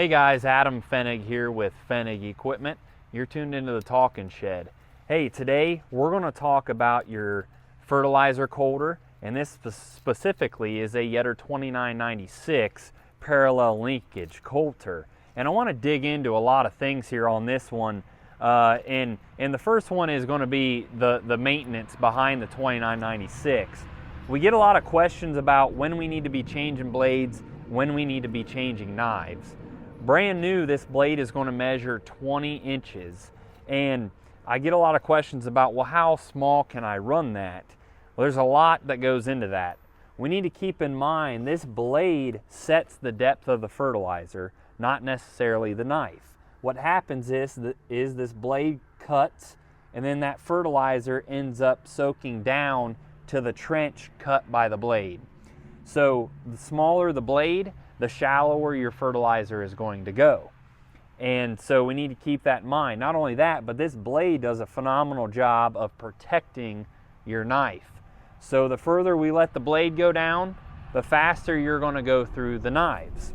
Hey guys, Adam Fenig here with Fenig Equipment. You're tuned into the Talking Shed. Hey, today we're going to talk about your fertilizer Coulter, and this specifically is a Yetter 2996 parallel linkage Coulter. And I want to dig into a lot of things here on this one. And the first one is going to be the maintenance behind the 2996. We get a lot of questions about when we need to be changing blades, when we need to be changing knives. Brand new, this blade is going to measure 20 inches, and I get a lot of questions about, well, how small can I run that? Well, there's a lot that goes into that. We need to keep in mind this blade sets the depth of the fertilizer, not necessarily the knife. What happens is this blade cuts, and then that fertilizer ends up soaking down to the trench cut by the blade. So the smaller the blade, the shallower your fertilizer is going to go. And so we need to keep that in mind. Not only that, but this blade does a phenomenal job of protecting your knife. So the further we let the blade go down, the faster you're going to go through the knives.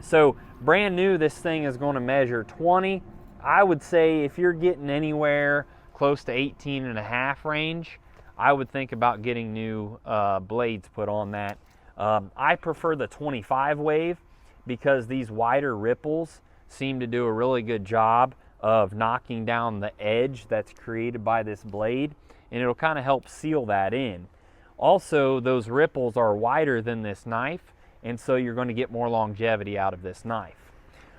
So brand new, this thing is going to measure 20. I would say if you're getting anywhere close to 18.5 range, I would think about getting new blades put on that. I prefer the 25 wave because these wider ripples seem to do a really good job of knocking down the edge that's created by this blade, and it'll kind of help seal that in. Also, those ripples are wider than this knife, and so you're going to get more longevity out of this knife.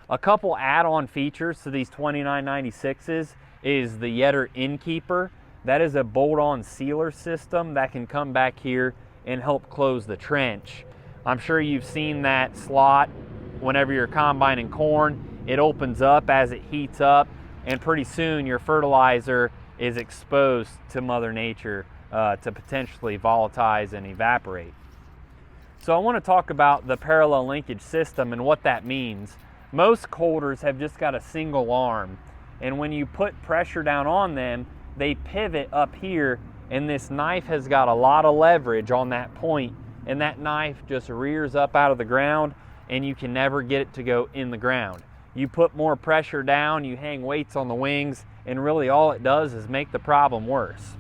A couple add-on features to these 2996s is the Yetter Innkeeper. That is a bolt-on sealer system that can come back here and help close the trench. I'm sure you've seen that slot whenever you're combining corn. It opens up as it heats up, and pretty soon your fertilizer is exposed to Mother Nature to potentially volatilize and evaporate. So I want to talk about the parallel linkage system and what that means. Most Coulters have just got a single arm, and when you put pressure down on them, they pivot up here, and this knife has got a lot of leverage on that point, and that knife just rears up out of the ground, and you can never get it to go in the ground. You put more pressure down, you hang weights on the wings, and really all it does is make the problem worse.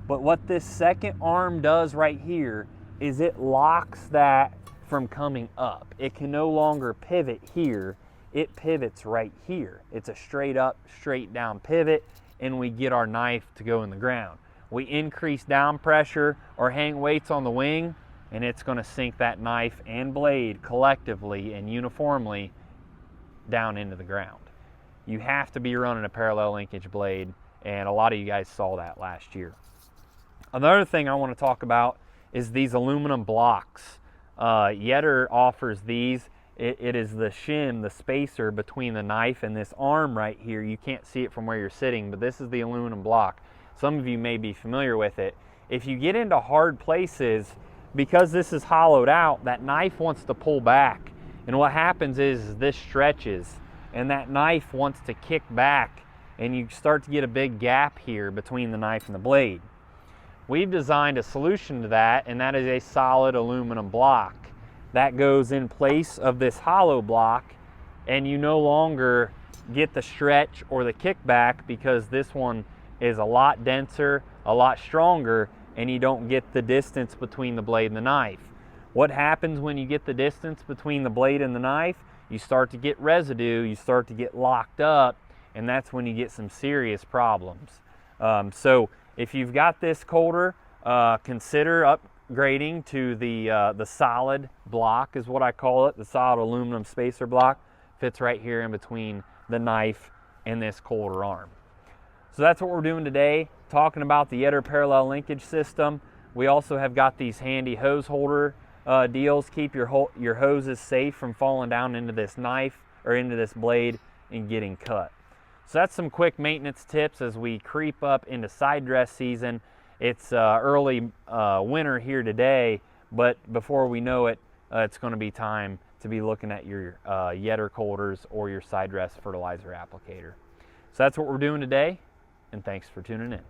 But what this second arm does right here is it locks that from coming up. It can no longer pivot here, it pivots right here. It's a straight up, straight down pivot, and we get our knife to go in the ground. We increase down pressure or hang weights on the wing, and it's going to sink that knife and blade collectively and uniformly down into the ground. You have to be running a parallel linkage blade, and a lot of you guys saw that last year. Another thing I want to talk about is these aluminum blocks. Yetter offers these. It is the shim, the spacer between the knife and this arm right here. You can't see it from where you're sitting, but this is the aluminum block. Some of you may be familiar with it. If you get into hard places, because this is hollowed out, that knife wants to pull back. And what happens is this stretches, and that knife wants to kick back, and you start to get a big gap here between the knife and the blade. We've designed a solution to that, and that is a solid aluminum block. That goes in place of this hollow block, and you no longer get the stretch or the kickback because this one is a lot denser, a lot stronger, and you don't get the distance between the blade and the knife. What happens when you get the distance between the blade and the knife? You start to get residue, you start to get locked up, and that's when you get some serious problems. So if you've got this Coulter, consider upgrading to the solid block is what I call it. The solid aluminum spacer block fits right here in between the knife and this Coulter arm. So that's what we're doing today, talking about the Yetter parallel linkage system. We also have got these handy hose holder deals. Keep your hoses safe from falling down into this knife or into this blade and getting cut. So that's some quick maintenance tips as we creep up into side dress season. It's early winter here today, but before we know it, it's going to be time to be looking at your Yetter Coulters or your side dress fertilizer applicator. So that's what we're doing today, and thanks for tuning in.